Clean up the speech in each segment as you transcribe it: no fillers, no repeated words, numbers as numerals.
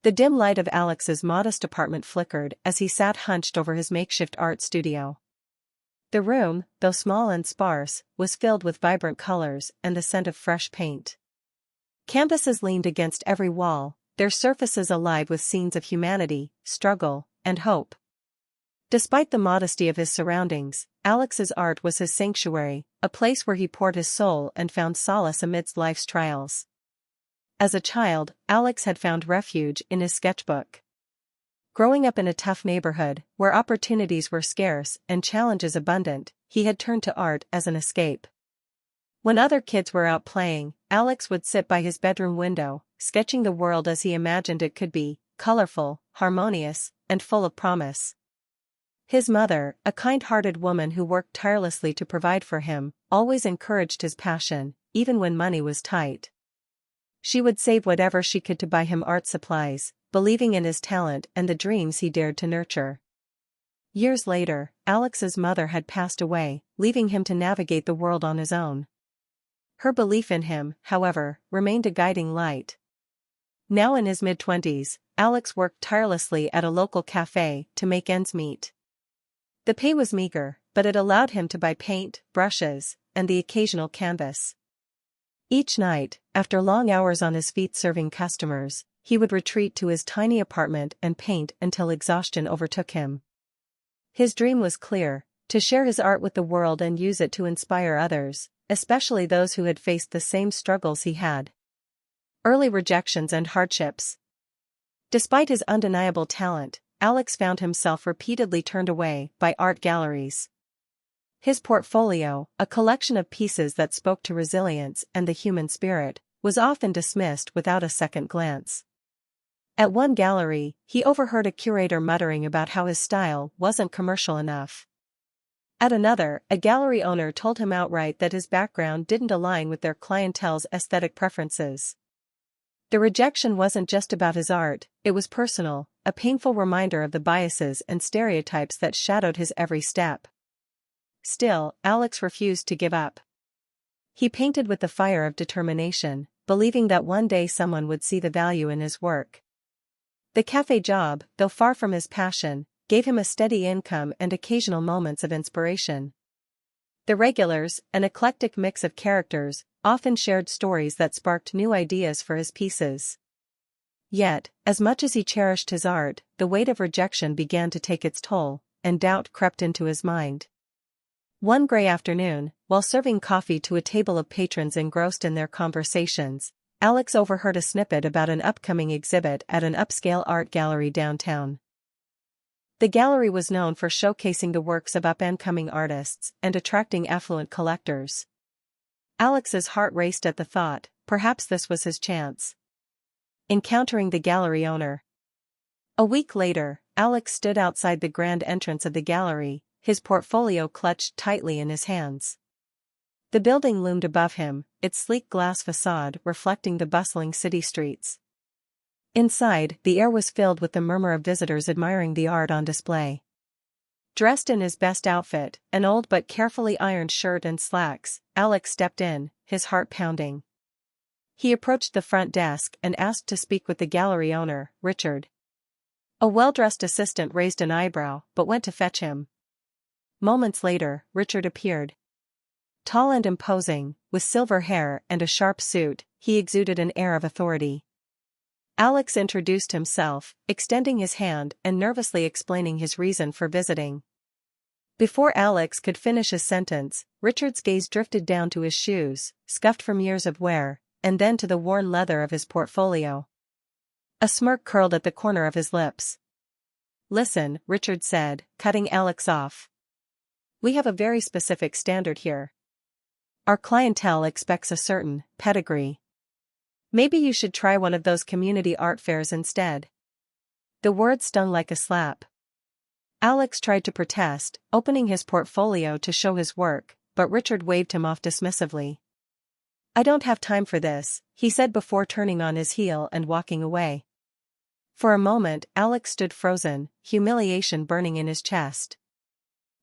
The dim light of Alex's modest apartment flickered as he sat hunched over his makeshift art studio. The room, though small and sparse, was filled with vibrant colors and the scent of fresh paint. Canvases leaned against every wall, their surfaces alive with scenes of humanity, struggle, and hope. Despite the modesty of his surroundings, Alex's art was his sanctuary, a place where he poured his soul and found solace amidst life's trials. As a child, Alex had found refuge in his sketchbook. Growing up in a tough neighborhood, where opportunities were scarce and challenges abundant, he had turned to art as an escape. When other kids were out playing, Alex would sit by his bedroom window, sketching the world as he imagined it could be, colorful, harmonious, and full of promise. His mother, a kind-hearted woman who worked tirelessly to provide for him, always encouraged his passion, even when money was tight. She would save whatever she could to buy him art supplies, believing in his talent and the dreams he dared to nurture. Years later, Alex's mother had passed away, leaving him to navigate the world on his own. Her belief in him, however, remained a guiding light. Now in his mid-20s, Alex worked tirelessly at a local cafe to make ends meet. The pay was meager, but it allowed him to buy paint, brushes, and the occasional canvas. Each night, after long hours on his feet serving customers, he would retreat to his tiny apartment and paint until exhaustion overtook him. His dream was clear: to share his art with the world and use it to inspire others, especially those who had faced the same struggles he had. Early rejections and hardships. Despite his undeniable talent, Alex found himself repeatedly turned away by art galleries. His portfolio, a collection of pieces that spoke to resilience and the human spirit, was often dismissed without a second glance. At one gallery, he overheard a curator muttering about how his style wasn't commercial enough. At another, a gallery owner told him outright that his background didn't align with their clientele's aesthetic preferences. The rejection wasn't just about his art, it was personal, a painful reminder of the biases and stereotypes that shadowed his every step. Still, Alex refused to give up. He painted with the fire of determination, believing that one day someone would see the value in his work. The cafe job, though far from his passion, gave him a steady income and occasional moments of inspiration. The regulars, an eclectic mix of characters, often shared stories that sparked new ideas for his pieces. Yet, as much as he cherished his art, the weight of rejection began to take its toll, and doubt crept into his mind. One gray afternoon, while serving coffee to a table of patrons engrossed in their conversations, Alex overheard a snippet about an upcoming exhibit at an upscale art gallery downtown. The gallery was known for showcasing the works of up-and-coming artists and attracting affluent collectors. Alex's heart raced at the thought, perhaps this was his chance. Encountering the gallery owner. A week later, Alex stood outside the grand entrance of the gallery, his portfolio clutched tightly in his hands. The building loomed above him, its sleek glass facade reflecting the bustling city streets. Inside, the air was filled with the murmur of visitors admiring the art on display. Dressed in his best outfit, an old but carefully ironed shirt and slacks, Alex stepped in, his heart pounding. He approached the front desk and asked to speak with the gallery owner, Richard. A well-dressed assistant raised an eyebrow but went to fetch him. Moments later, Richard appeared. Tall and imposing, with silver hair and a sharp suit, he exuded an air of authority. Alex introduced himself, extending his hand and nervously explaining his reason for visiting. Before Alex could finish his sentence, Richard's gaze drifted down to his shoes, scuffed from years of wear, and then to the worn leather of his portfolio. A smirk curled at the corner of his lips. "Listen," Richard said, cutting Alex off. "We have a very specific standard here. Our clientele expects a certain pedigree. Maybe you should try one of those community art fairs instead." The words stung like a slap. Alex tried to protest, opening his portfolio to show his work, but Richard waved him off dismissively. "I don't have time for this," he said before turning on his heel and walking away. For a moment, Alex stood frozen, humiliation burning in his chest.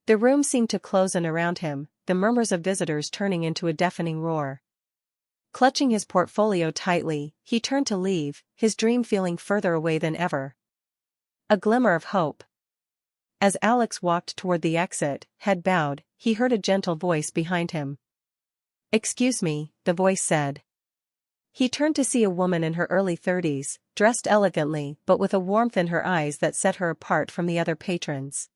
The room seemed to close in around him, the murmurs of visitors turning into a deafening roar. Clutching his portfolio tightly, he turned to leave, his dream feeling further away than ever. A glimmer of hope. As Alex walked toward the exit, head bowed, he heard a gentle voice behind him. "Excuse me," the voice said. He turned to see a woman in her early 30s, dressed elegantly but with a warmth in her eyes that set her apart from the other patrons.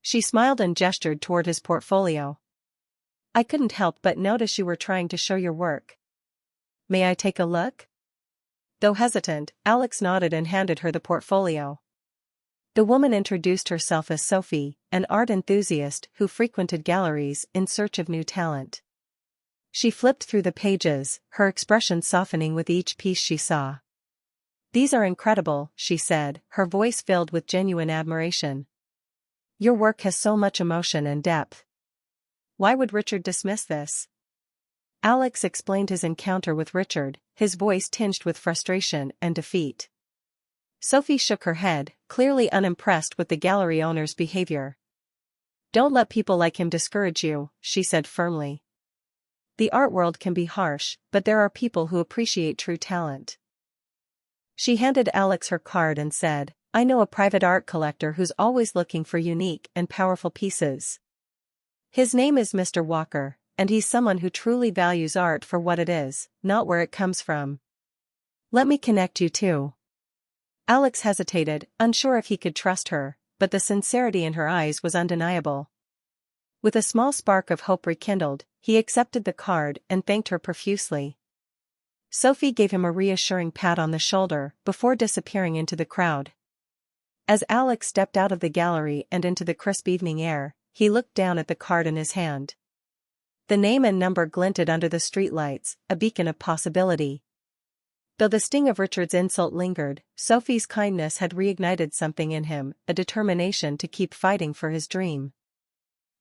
She smiled and gestured toward his portfolio. "I couldn't help but notice you were trying to show your work. May I take a look?" Though hesitant, Alex nodded and handed her the portfolio. The woman introduced herself as Sophie, an art enthusiast who frequented galleries in search of new talent. She flipped through the pages, her expression softening with each piece she saw. "These are incredible," she said, her voice filled with genuine admiration. "Your work has so much emotion and depth. Why would Richard dismiss this?" Alex explained his encounter with Richard, his voice tinged with frustration and defeat. Sophie shook her head, clearly unimpressed with the gallery owner's behavior. "Don't let people like him discourage you," she said firmly. "The art world can be harsh, but there are people who appreciate true talent." She handed Alex her card and said, "I know a private art collector who's always looking for unique and powerful pieces. His name is Mr. Walker, and he's someone who truly values art for what it is, not where it comes from. Let me connect you two." Alex hesitated, unsure if he could trust her, but the sincerity in her eyes was undeniable. With a small spark of hope rekindled, he accepted the card and thanked her profusely. Sophie gave him a reassuring pat on the shoulder before disappearing into the crowd. As Alex stepped out of the gallery and into the crisp evening air, he looked down at the card in his hand. The name and number glinted under the streetlights, a beacon of possibility. Though the sting of Richard's insult lingered, Sophie's kindness had reignited something in him, a determination to keep fighting for his dream.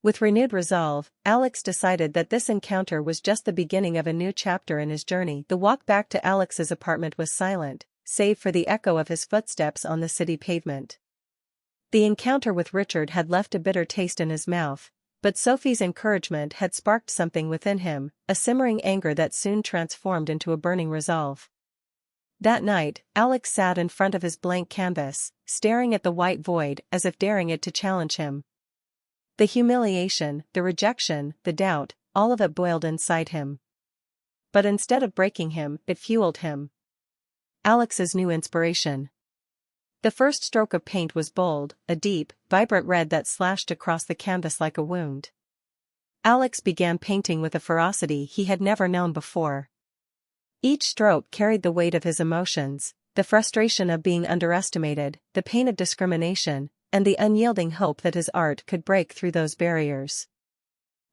With renewed resolve, Alex decided that this encounter was just the beginning of a new chapter in his journey. The walk back to Alex's apartment was silent, save for the echo of his footsteps on the city pavement. The encounter with Richard had left a bitter taste in his mouth, but Sophie's encouragement had sparked something within him, a simmering anger that soon transformed into a burning resolve. That night, Alex sat in front of his blank canvas, staring at the white void as if daring it to challenge him. The humiliation, the rejection, the doubt, all of it boiled inside him. But instead of breaking him, it fueled him. Alex's new inspiration. The first stroke of paint was bold, a deep, vibrant red that slashed across the canvas like a wound. Alex began painting with a ferocity he had never known before. Each stroke carried the weight of his emotions, the frustration of being underestimated, the pain of discrimination, and the unyielding hope that his art could break through those barriers.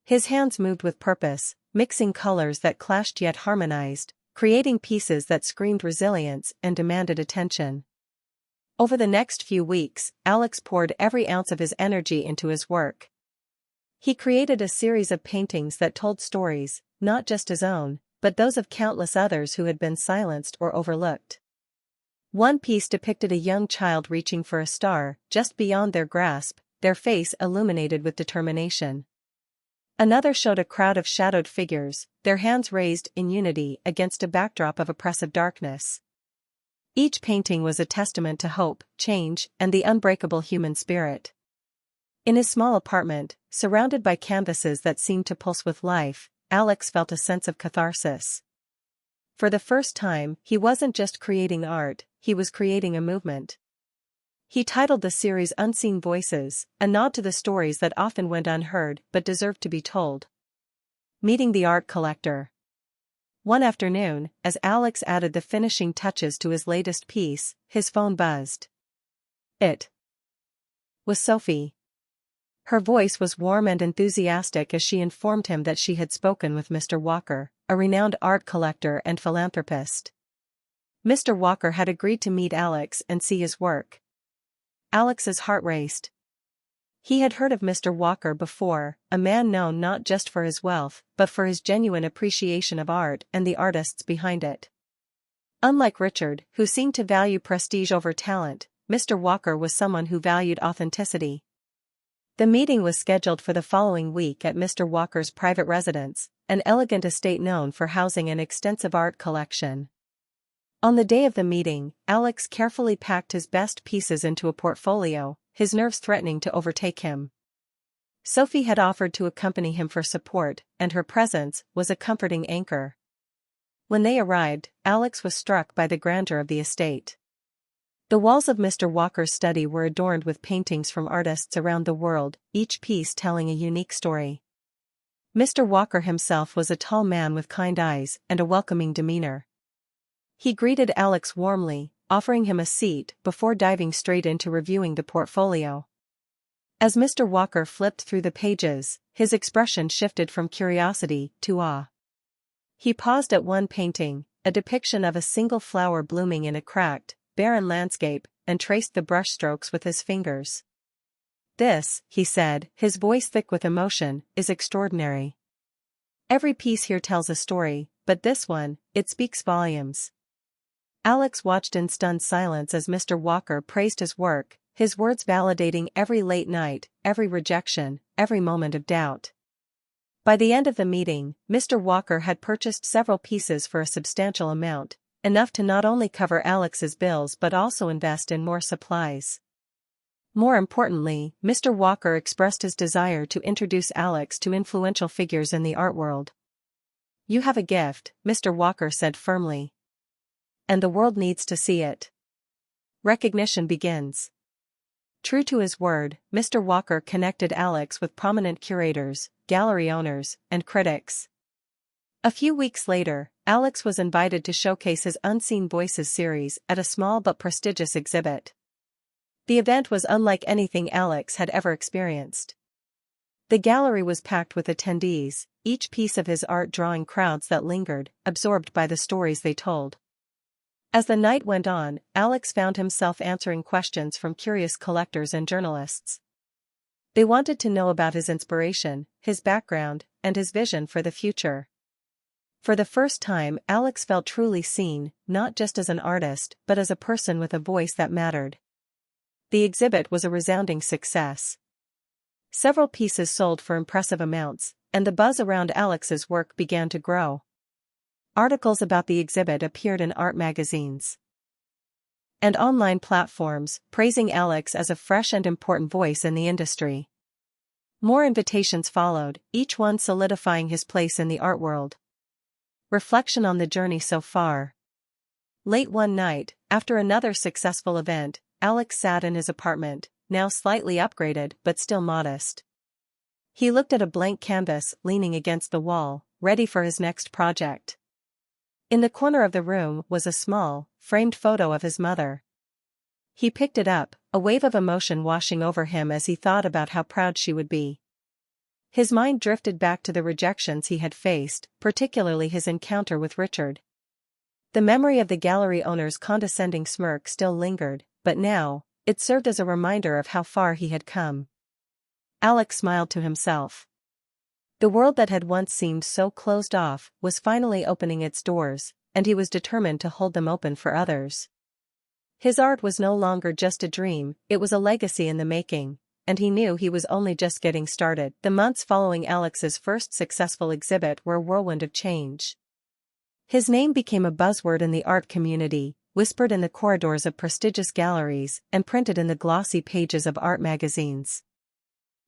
His hands moved with purpose, mixing colors that clashed yet harmonized, creating pieces that screamed resilience and demanded attention. Over the next few weeks, Alex poured every ounce of his energy into his work. He created a series of paintings that told stories, not just his own, but those of countless others who had been silenced or overlooked. One piece depicted a young child reaching for a star, just beyond their grasp, their face illuminated with determination. Another showed a crowd of shadowed figures, their hands raised in unity against a backdrop of oppressive darkness. Each painting was a testament to hope, change, and the unbreakable human spirit. In his small apartment, surrounded by canvases that seemed to pulse with life, Alex felt a sense of catharsis. For the first time, he wasn't just creating art, he was creating a movement. He titled the series Unseen Voices, a nod to the stories that often went unheard but deserved to be told. Meeting the art collector. One afternoon, as Alex added the finishing touches to his latest piece, his phone buzzed. It was Sophie. Her voice was warm and enthusiastic as she informed him that she had spoken with Mr. Walker, a renowned art collector and philanthropist. Mr. Walker had agreed to meet Alex and see his work. Alex's heart raced. He had heard of Mr. Walker before, a man known not just for his wealth, but for his genuine appreciation of art and the artists behind it. Unlike Richard, who seemed to value prestige over talent, Mr. Walker was someone who valued authenticity. The meeting was scheduled for the following week at Mr. Walker's private residence, an elegant estate known for housing an extensive art collection. On the day of the meeting, Alex carefully packed his best pieces into a portfolio, his nerves threatening to overtake him. Sophie had offered to accompany him for support, and her presence was a comforting anchor. When they arrived, Alex was struck by the grandeur of the estate. The walls of Mr. Walker's study were adorned with paintings from artists around the world, each piece telling a unique story. Mr. Walker himself was a tall man with kind eyes and a welcoming demeanor. He greeted Alex warmly, offering him a seat before diving straight into reviewing the portfolio. As Mr. Walker flipped through the pages, his expression shifted from curiosity to awe. He paused at one painting, a depiction of a single flower blooming in a cracked, barren landscape, and traced the brushstrokes with his fingers. "This," he said, his voice thick with emotion, "is extraordinary. Every piece here tells a story, but this one, it speaks volumes." Alex watched in stunned silence as Mr. Walker praised his work, his words validating every late night, every rejection, every moment of doubt. By the end of the meeting, Mr. Walker had purchased several pieces for a substantial amount, enough to not only cover Alex's bills but also invest in more supplies. More importantly, Mr. Walker expressed his desire to introduce Alex to influential figures in the art world. "You have a gift," Mr. Walker said firmly. "And the world needs to see it. Recognition begins." True to his word, Mr. Walker connected Alex with prominent curators, gallery owners, and critics. A few weeks later, Alex was invited to showcase his Unseen Voices series at a small but prestigious exhibit. The event was unlike anything Alex had ever experienced. The gallery was packed with attendees, each piece of his art drawing crowds that lingered, absorbed by the stories they told. As the night went on, Alex found himself answering questions from curious collectors and journalists. They wanted to know about his inspiration, his background, and his vision for the future. For the first time, Alex felt truly seen, not just as an artist but as a person with a voice that mattered. The exhibit was a resounding success. Several pieces sold for impressive amounts, and the buzz around Alex's work began to grow. Articles about the exhibit appeared in art magazines and online platforms, praising Alex as a fresh and important voice in the industry. More invitations followed, each one solidifying his place in the art world. Reflection on the journey so far. Late one night, after another successful event, Alex sat in his apartment, now slightly upgraded but still modest. He looked at a blank canvas leaning against the wall, ready for his next project. In the corner of the room was a small, framed photo of his mother. He picked it up, a wave of emotion washing over him as he thought about how proud she would be. His mind drifted back to the rejections he had faced, particularly his encounter with Richard. The memory of the gallery owner's condescending smirk still lingered, but now, it served as a reminder of how far he had come. Alex smiled to himself. The world that had once seemed so closed off was finally opening its doors, and he was determined to hold them open for others. His art was no longer just a dream, it was a legacy in the making, and he knew he was only just getting started. The months following Alex's first successful exhibit were a whirlwind of change. His name became a buzzword in the art community, whispered in the corridors of prestigious galleries, and printed in the glossy pages of art magazines.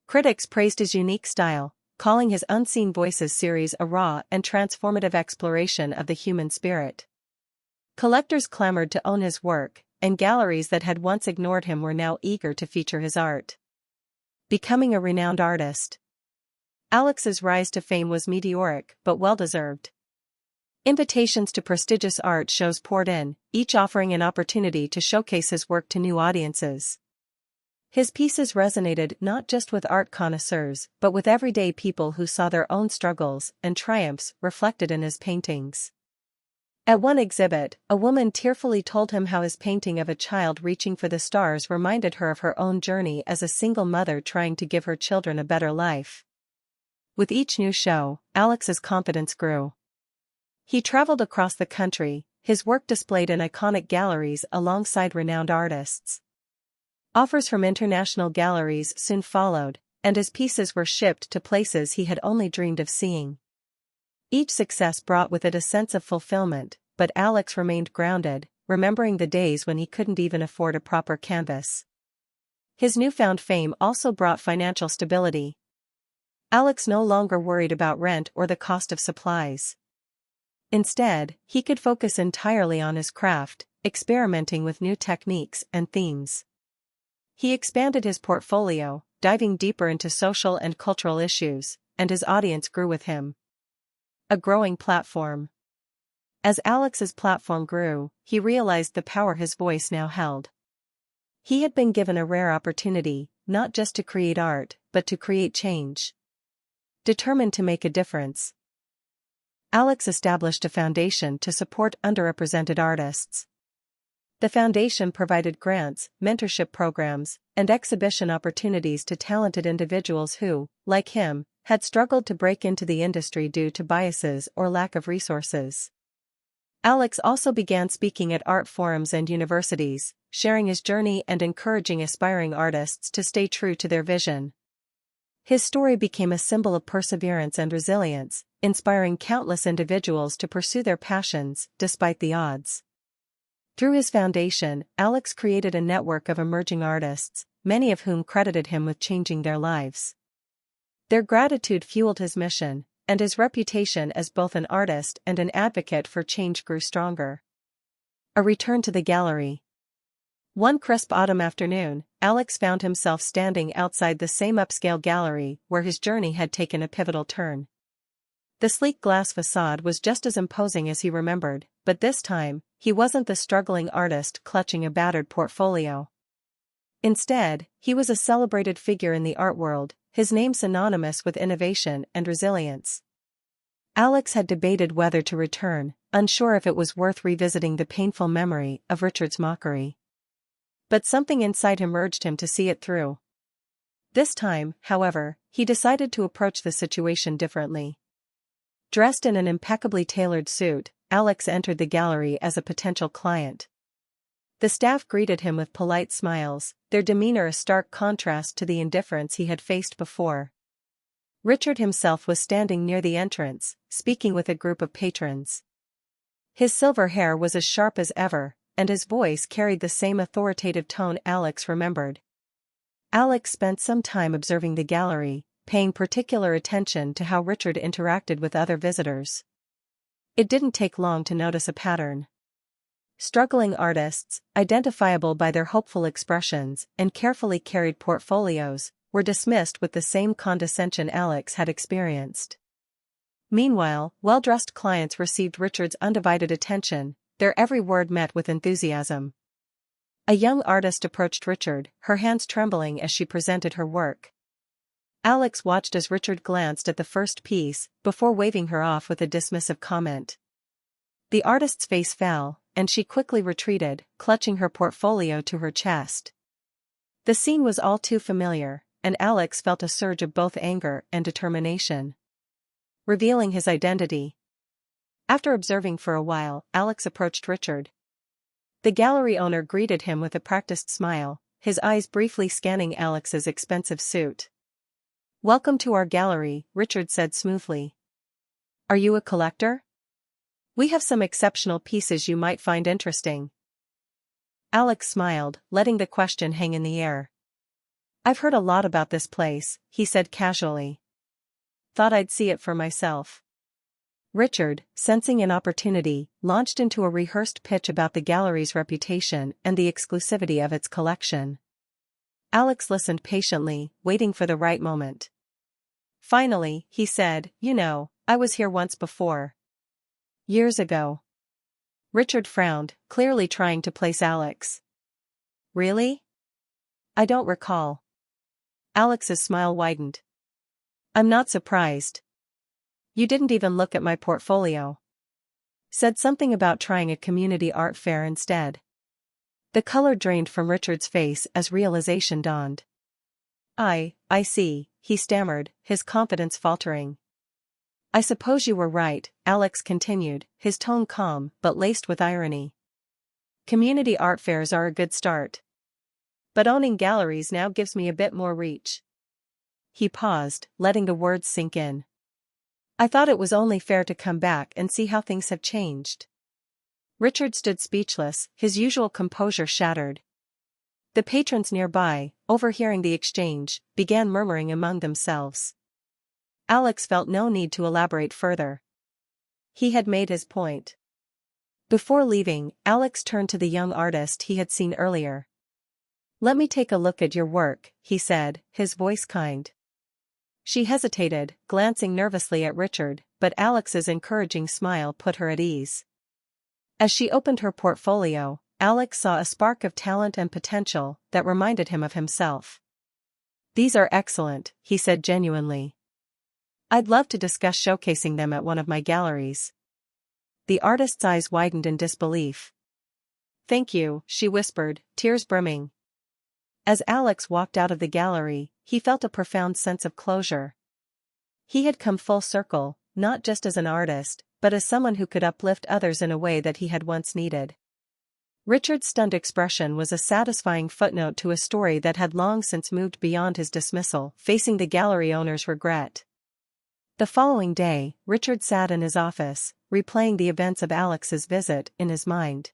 Critics praised his unique style, calling his Unseen Voices series a raw and transformative exploration of the human spirit. Collectors clamored to own his work, and galleries that had once ignored him were now eager to feature his art. Becoming a renowned artist. Alex's rise to fame was meteoric but well-deserved. Invitations to prestigious art shows poured in, each offering an opportunity to showcase his work to new audiences. His pieces resonated not just with art connoisseurs but with everyday people who saw their own struggles and triumphs reflected in his paintings. At one exhibit, a woman tearfully told him how his painting of a child reaching for the stars reminded her of her own journey as a single mother trying to give her children a better life. With each new show, Alex's confidence grew. He traveled across the country, his work displayed in iconic galleries alongside renowned artists. Offers from international galleries soon followed, and his pieces were shipped to places he had only dreamed of seeing. Each success brought with it a sense of fulfillment, but Alex remained grounded, remembering the days when he couldn't even afford a proper canvas. His newfound fame also brought financial stability. Alex no longer worried about rent or the cost of supplies. Instead, he could focus entirely on his craft, experimenting with new techniques and themes. He expanded his portfolio, diving deeper into social and cultural issues, and his audience grew with him. A growing platform. As Alex's platform grew, he realized the power his voice now held. He had been given a rare opportunity, not just to create art, but to create change. Determined to make a difference, Alex established a foundation to support underrepresented artists. The foundation provided grants, mentorship programs, and exhibition opportunities to talented individuals who, like him, had struggled to break into the industry due to biases or lack of resources. Alex also began speaking at art forums and universities, sharing his journey and encouraging aspiring artists to stay true to their vision. His story became a symbol of perseverance and resilience, inspiring countless individuals to pursue their passions despite the odds. Through his foundation, Alex created a network of emerging artists, many of whom credited him with changing their lives. Their gratitude fueled his mission, and his reputation as both an artist and an advocate for change grew stronger. A return to the gallery. One crisp autumn afternoon, Alex found himself standing outside the same upscale gallery where his journey had taken a pivotal turn. The sleek glass facade was just as imposing as he remembered, but this time, he wasn't the struggling artist clutching a battered portfolio. Instead, he was a celebrated figure in the art world, his name synonymous with innovation and resilience. Alex had debated whether to return, unsure if it was worth revisiting the painful memory of Richard's mockery. But something inside him urged him to see it through. This time, however, he decided to approach the situation differently. Dressed in an impeccably tailored suit, Alex entered the gallery as a potential client. The staff greeted him with polite smiles, their demeanor a stark contrast to the indifference he had faced before. Richard himself was standing near the entrance, speaking with a group of patrons. His silver hair was as sharp as ever, and his voice carried the same authoritative tone Alex remembered. Alex spent some time observing the gallery, paying particular attention to how Richard interacted with other visitors. It didn't take long to notice a pattern. Struggling artists, identifiable by their hopeful expressions and carefully carried portfolios, were dismissed with the same condescension Alex had experienced. Meanwhile, well-dressed clients received Richard's undivided attention, their every word met with enthusiasm. A young artist approached Richard, her hands trembling as she presented her work. Alex watched as Richard glanced at the first piece, before waving her off with a dismissive comment. The artist's face fell, and she quickly retreated, clutching her portfolio to her chest. The scene was all too familiar, and Alex felt a surge of both anger and determination. Revealing his identity. After observing for a while, Alex approached Richard. The gallery owner greeted him with a practiced smile, his eyes briefly scanning Alex's expensive suit. "Welcome to our gallery," Richard said smoothly. "Are you a collector? We have some exceptional pieces you might find interesting." Alex smiled, letting the question hang in the air. "I've heard a lot about this place," he said casually. "Thought I'd see it for myself." Richard, sensing an opportunity, launched into a rehearsed pitch about the gallery's reputation and the exclusivity of its collection. Alex listened patiently, waiting for the right moment. Finally, he said, "You know, I was here once before. Years ago." Richard frowned, clearly trying to place Alex. "Really? I don't recall." Alex's smile widened. "I'm not surprised. You didn't even look at my portfolio. Said something about trying a community art fair instead." The color drained from Richard's face as realization dawned. I see," he stammered, his confidence faltering. "I suppose you were right," Alex continued, his tone calm but laced with irony. "Community art fairs are a good start. But owning galleries now gives me a bit more reach." he paused, letting the words sink in. I thought it was only fair to come back and see how things have changed. Richard stood speechless, his usual composure shattered. The patrons nearby, overhearing the exchange, began murmuring among themselves. Alex felt no need to elaborate further. He had made his point. Before leaving, Alex turned to the young artist he had seen earlier. Let me take a look at your work, he said, his voice kind. She hesitated, glancing nervously at Richard, but Alex's encouraging smile put her at ease. As she opened her portfolio, Alex saw a spark of talent and potential that reminded him of himself. These are excellent, he said genuinely. I'd love to discuss showcasing them at one of my galleries. The artist's eyes widened in disbelief. Thank you, she whispered, tears brimming. As Alex walked out of the gallery, he felt a profound sense of closure. He had come full circle, not just as an artist, but as someone who could uplift others in a way that he had once needed. Richard's stunned expression was a satisfying footnote to a story that had long since moved beyond his dismissal, facing the gallery owner's regret. The following day, Richard sat in his office, replaying the events of Alex's visit in his mind.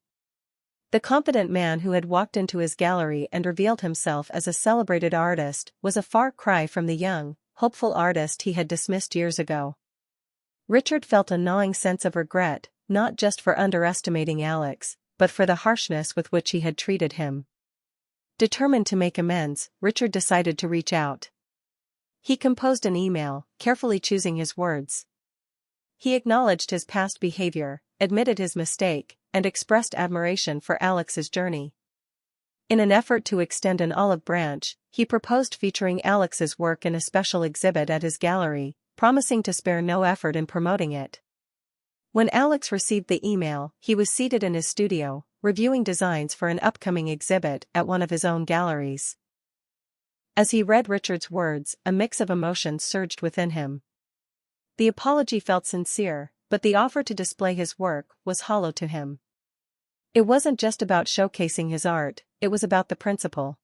The confident man who had walked into his gallery and revealed himself as a celebrated artist was a far cry from the young, hopeful artist he had dismissed years ago. Richard felt a gnawing sense of regret, not just for underestimating Alex, but for the harshness with which he had treated him. Determined to make amends, Richard decided to reach out. He composed an email, carefully choosing his words. He acknowledged his past behavior, admitted his mistake, and expressed admiration for Alex's journey. In an effort to extend an olive branch, he proposed featuring Alex's work in a special exhibit at his gallery, promising to spare no effort in promoting it. When Alex received the email, he was seated in his studio, reviewing designs for an upcoming exhibit at one of his own galleries. As he read Richard's words, a mix of emotions surged within him. The apology felt sincere, but the offer to display his work was hollow to him. It wasn't just about showcasing his art, it was about the principle.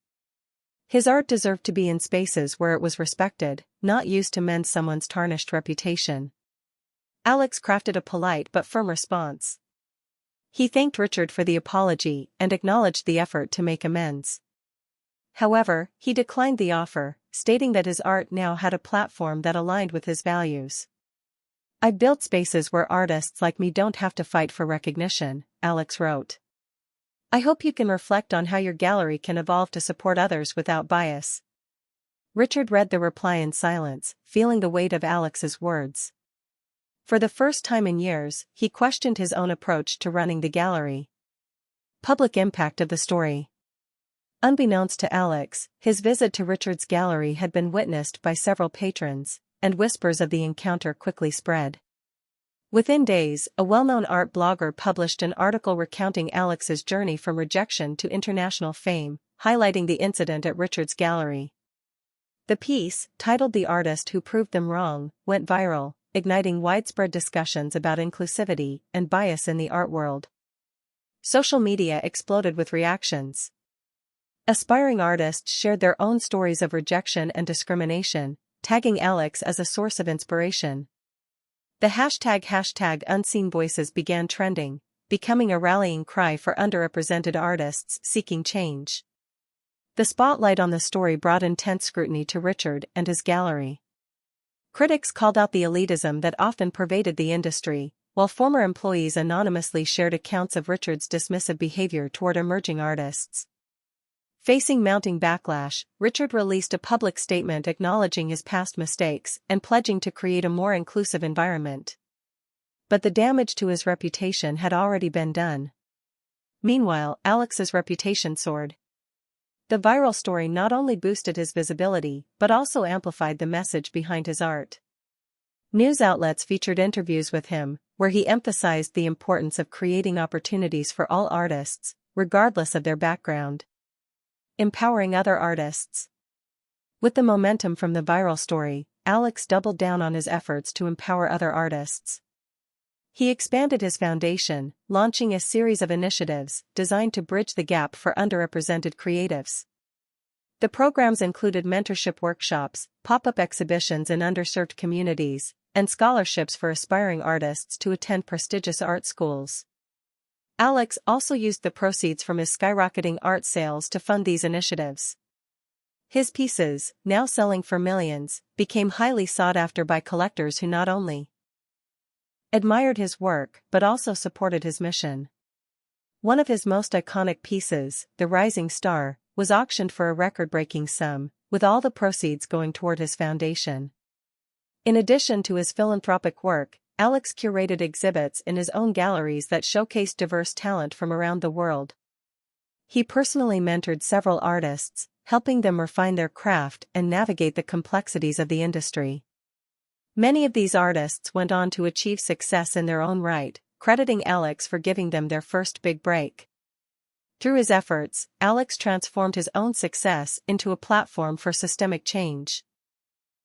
His art deserved to be in spaces where it was respected, not used to mend someone's tarnished reputation. Alex crafted a polite but firm response. He thanked Richard for the apology and acknowledged the effort to make amends. However, he declined the offer, stating that his art now had a platform that aligned with his values. I've built spaces where artists like me don't have to fight for recognition, Alex wrote. I hope you can reflect on how your gallery can evolve to support others without bias. Richard read the reply in silence, feeling the weight of Alex's words. For the first time in years, he questioned his own approach to running the gallery. Public impact of the story. Unbeknownst to Alex, his visit to Richard's gallery had been witnessed by several patrons, and whispers of the encounter quickly spread. Within days, a well-known art blogger published an article recounting Alex's journey from rejection to international fame, highlighting the incident at Richard's gallery. The piece, titled "The Artist Who Proved Them Wrong," went viral, igniting widespread discussions about inclusivity and bias in the art world. Social media exploded with reactions. Aspiring artists shared their own stories of rejection and discrimination, tagging Alex as a source of inspiration. The hashtag Unseen Voices began trending, becoming a rallying cry for underrepresented artists seeking change. The spotlight on the story brought intense scrutiny to Richard and his gallery. Critics called out the elitism that often pervaded the industry, while former employees anonymously shared accounts of Richard's dismissive behavior toward emerging artists. Facing mounting backlash, Richard released a public statement acknowledging his past mistakes and pledging to create a more inclusive environment. But the damage to his reputation had already been done. Meanwhile, Alex's reputation soared. The viral story not only boosted his visibility but also amplified the message behind his art. News outlets featured interviews with him, where he emphasized the importance of creating opportunities for all artists, regardless of their background. Empowering other artists. With the momentum from the viral story, Alex doubled down on his efforts to empower other artists. He expanded his foundation, launching a series of initiatives designed to bridge the gap for underrepresented creatives. The programs included mentorship workshops, pop-up exhibitions in underserved communities, and scholarships for aspiring artists to attend prestigious art schools. Alex also used the proceeds from his skyrocketing art sales to fund these initiatives. His pieces, now selling for millions, became highly sought after by collectors who not only admired his work but also supported his mission. One of his most iconic pieces, The Rising Star, was auctioned for a record-breaking sum, with all the proceeds going toward his foundation. In addition to his philanthropic work, Alex curated exhibits in his own galleries that showcased diverse talent from around the world. He personally mentored several artists, helping them refine their craft and navigate the complexities of the industry. Many of these artists went on to achieve success in their own right, crediting Alex for giving them their first big break. Through his efforts, Alex transformed his own success into a platform for systemic change.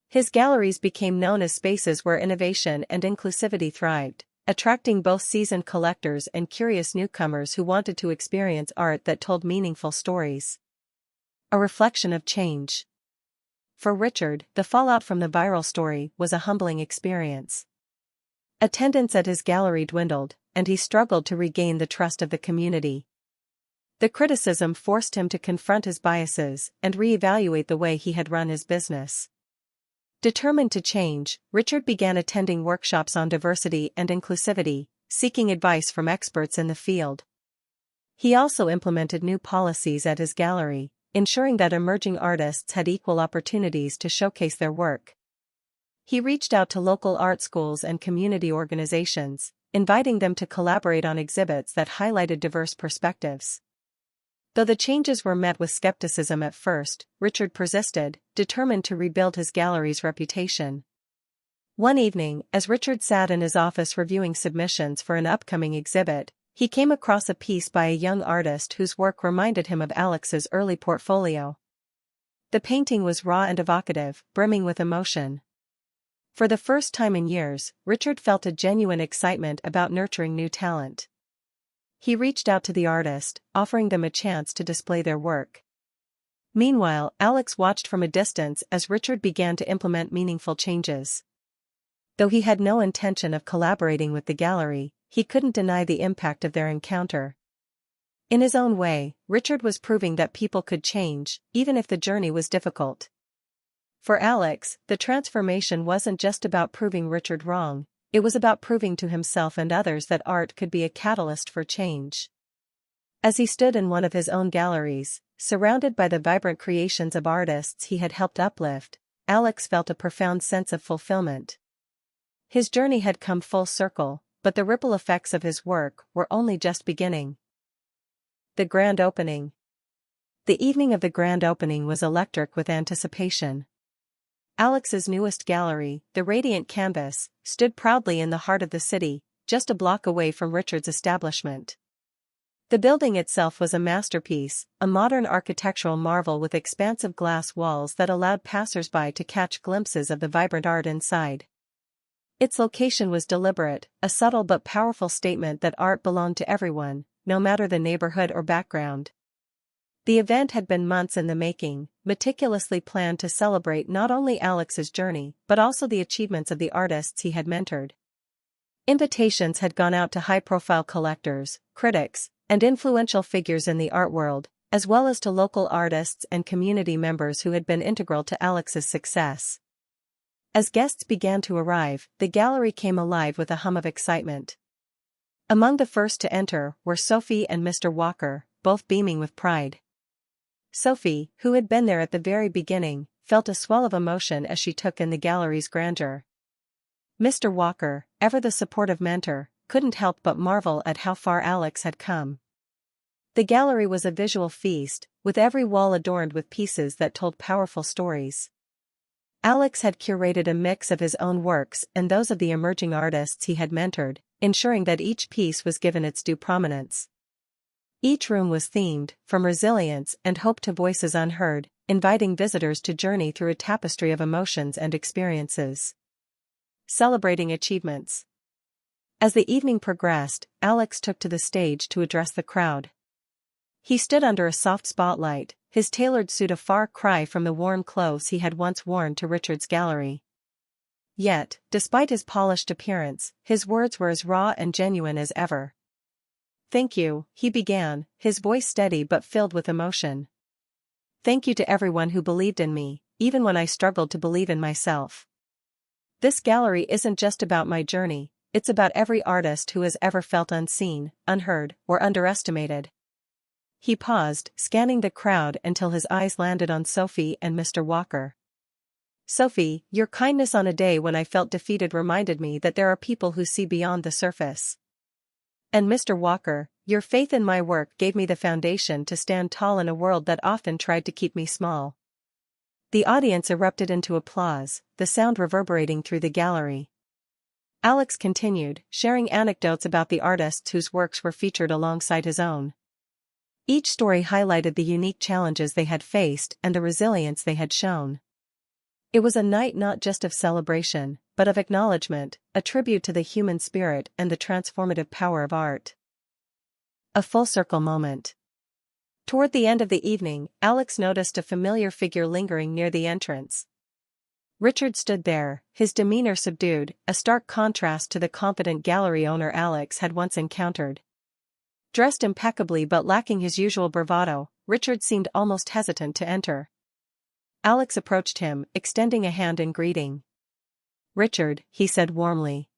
His galleries became known as spaces where innovation and inclusivity thrived, attracting both seasoned collectors and curious newcomers who wanted to experience art that told meaningful stories. A reflection of change. For Richard, the fallout from the viral story was a humbling experience. Attendance at his gallery dwindled, and he struggled to regain the trust of the community. The criticism forced him to confront his biases and reevaluate the way he had run his business. Determined to change, Richard began attending workshops on diversity and inclusivity, seeking advice from experts in the field. He also implemented new policies at his gallery, ensuring that emerging artists had equal opportunities to showcase their work. He reached out to local art schools and community organizations, inviting them to collaborate on exhibits that highlighted diverse perspectives. Though the changes were met with skepticism at first, Richard persisted, determined to rebuild his gallery's reputation. One evening, as Richard sat in his office reviewing submissions for an upcoming exhibit, he came across a piece by a young artist whose work reminded him of Alex's early portfolio. The painting was raw and evocative, brimming with emotion. For the first time in years, Richard felt a genuine excitement about nurturing new talent. He reached out to the artist, offering them a chance to display their work. Meanwhile, Alex watched from a distance as Richard began to implement meaningful changes. Though he had no intention of collaborating with the gallery, he couldn't deny the impact of their encounter. In his own way, Richard was proving that people could change, even if the journey was difficult. For Alex, the transformation wasn't just about proving Richard wrong, it was about proving to himself and others that art could be a catalyst for change. As he stood in one of his own galleries, surrounded by the vibrant creations of artists he had helped uplift, Alex felt a profound sense of fulfillment. His journey had come full circle, but the ripple effects of his work were only just beginning. The grand opening. The evening of the grand opening was electric with anticipation. Alex's newest gallery, the Radiant Canvas, stood proudly in the heart of the city, just a block away from Richard's establishment. The building itself was a masterpiece, a modern architectural marvel with expansive glass walls that allowed passers-by to catch glimpses of the vibrant art inside. Its location was deliberate, a subtle but powerful statement that art belonged to everyone, no matter the neighborhood or background. The event had been months in the making, meticulously planned to celebrate not only Alex's journey but also the achievements of the artists he had mentored. Invitations had gone out to high-profile collectors, critics, and influential figures in the art world, as well as to local artists and community members who had been integral to Alex's success. As guests began to arrive, the gallery came alive with a hum of excitement. Among the first to enter were Sophie and Mr. Walker, both beaming with pride. Sophie, who had been there at the very beginning, felt a swell of emotion as she took in the gallery's grandeur. Mr. Walker, ever the supportive mentor, couldn't help but marvel at how far Alex had come. The gallery was a visual feast, with every wall adorned with pieces that told powerful stories. Alex had curated a mix of his own works and those of the emerging artists he had mentored, ensuring that each piece was given its due prominence. Each room was themed, from resilience and hope to voices unheard, inviting visitors to journey through a tapestry of emotions and experiences. Celebrating achievements. As the evening progressed, Alex took to the stage to address the crowd. He stood under a soft spotlight, his tailored suit a far cry from the worn clothes he had once worn to Richard's gallery. Yet, despite his polished appearance, his words were as raw and genuine as ever. "Thank you," he began, his voice steady but filled with emotion. "Thank you to everyone who believed in me, even when I struggled to believe in myself. This gallery isn't just about my journey, it's about every artist who has ever felt unseen, unheard, or underestimated." He paused, scanning the crowd until his eyes landed on Sophie and Mr. Walker. "Sophie, your kindness on a day when I felt defeated reminded me that there are people who see beyond the surface. And Mr. Walker, your faith in my work gave me the foundation to stand tall in a world that often tried to keep me small." The audience erupted into applause, the sound reverberating through the gallery. Alex continued, sharing anecdotes about the artists whose works were featured alongside his own. Each story highlighted the unique challenges they had faced and the resilience they had shown. It was a night not just of celebration, but of acknowledgement, a tribute to the human spirit and the transformative power of art. A full circle moment. Toward the end of the evening, Alex noticed a familiar figure lingering near the entrance. Richard stood there, his demeanor subdued, a stark contrast to the confident gallery owner Alex had once encountered. Dressed impeccably but lacking his usual bravado, Richard seemed almost hesitant to enter. Alex approached him, extending a hand in greeting. "Richard," he said warmly.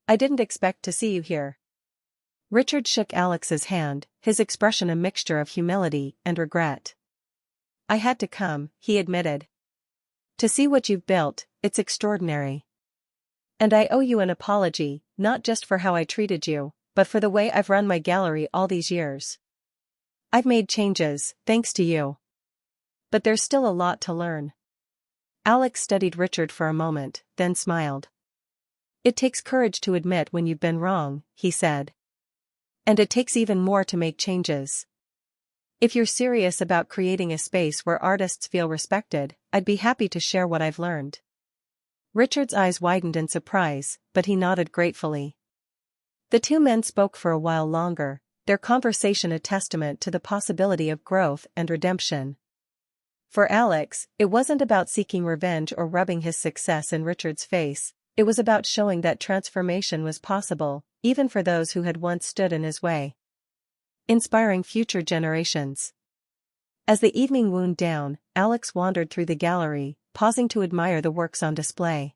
"I didn't expect to see you here." Richard shook Alex's hand, his expression a mixture of humility and regret. "I had to come," he admitted. "To see what you've built, it's extraordinary. And I owe you an apology, not just for how I treated you, but for the way I've run my gallery all these years. I've made changes, thanks to you. But there's still a lot to learn." Alex studied Richard for a moment, then smiled. "It takes courage to admit when you've been wrong," he said. "And it takes even more to make changes. If you're serious about creating a space where artists feel respected, I'd be happy to share what I've learned." Richard's eyes widened in surprise, but he nodded gratefully. The two men spoke for a while longer, their conversation a testament to the possibility of growth and redemption. For Alex, it wasn't about seeking revenge or rubbing his success in Richard's face, it was about showing that transformation was possible, even for those who had once stood in his way. Inspiring future generations. As the evening wound down, Alex wandered through the gallery, pausing to admire the works on display.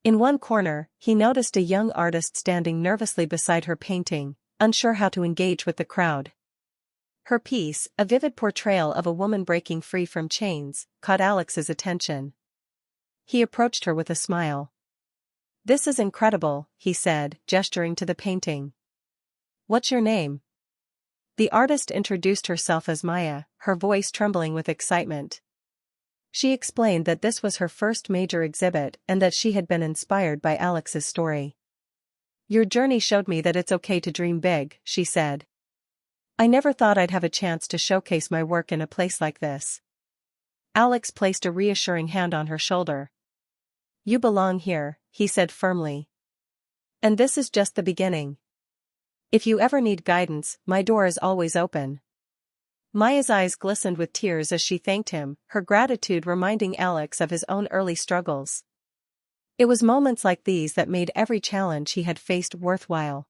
In one corner, he noticed a young artist standing nervously beside her painting, unsure how to engage with the crowd. Her piece, a vivid portrayal of a woman breaking free from chains, caught Alex's attention. He approached her with a smile. "This is incredible," he said, gesturing to the painting. "What's your name?" The artist introduced herself as Maya, her voice trembling with excitement. She explained that this was her first major exhibit and that she had been inspired by Alex's story. "Your journey showed me that it's okay to dream big," she said. "I never thought I'd have a chance to showcase my work in a place like this." Alex placed a reassuring hand on her shoulder. "You belong here," he said firmly. "And this is just the beginning. If you ever need guidance, my door is always open." Maya's eyes glistened with tears as she thanked him, her gratitude reminding Alex of his own early struggles. It was moments like these that made every challenge he had faced worthwhile.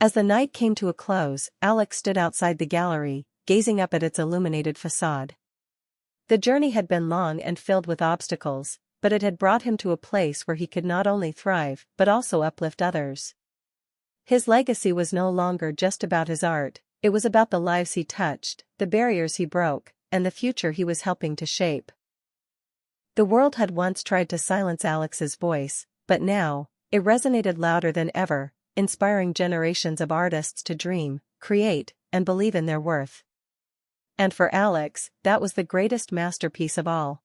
As the night came to a close, Alex stood outside the gallery, gazing up at its illuminated facade. The journey had been long and filled with obstacles, but it had brought him to a place where he could not only thrive but also uplift others. His legacy was no longer just about his art, it was about the lives he touched, the barriers he broke, and the future he was helping to shape. The world had once tried to silence Alex's voice, but now, it resonated louder than ever, inspiring generations of artists to dream, create, and believe in their worth. And for Alex, that was the greatest masterpiece of all.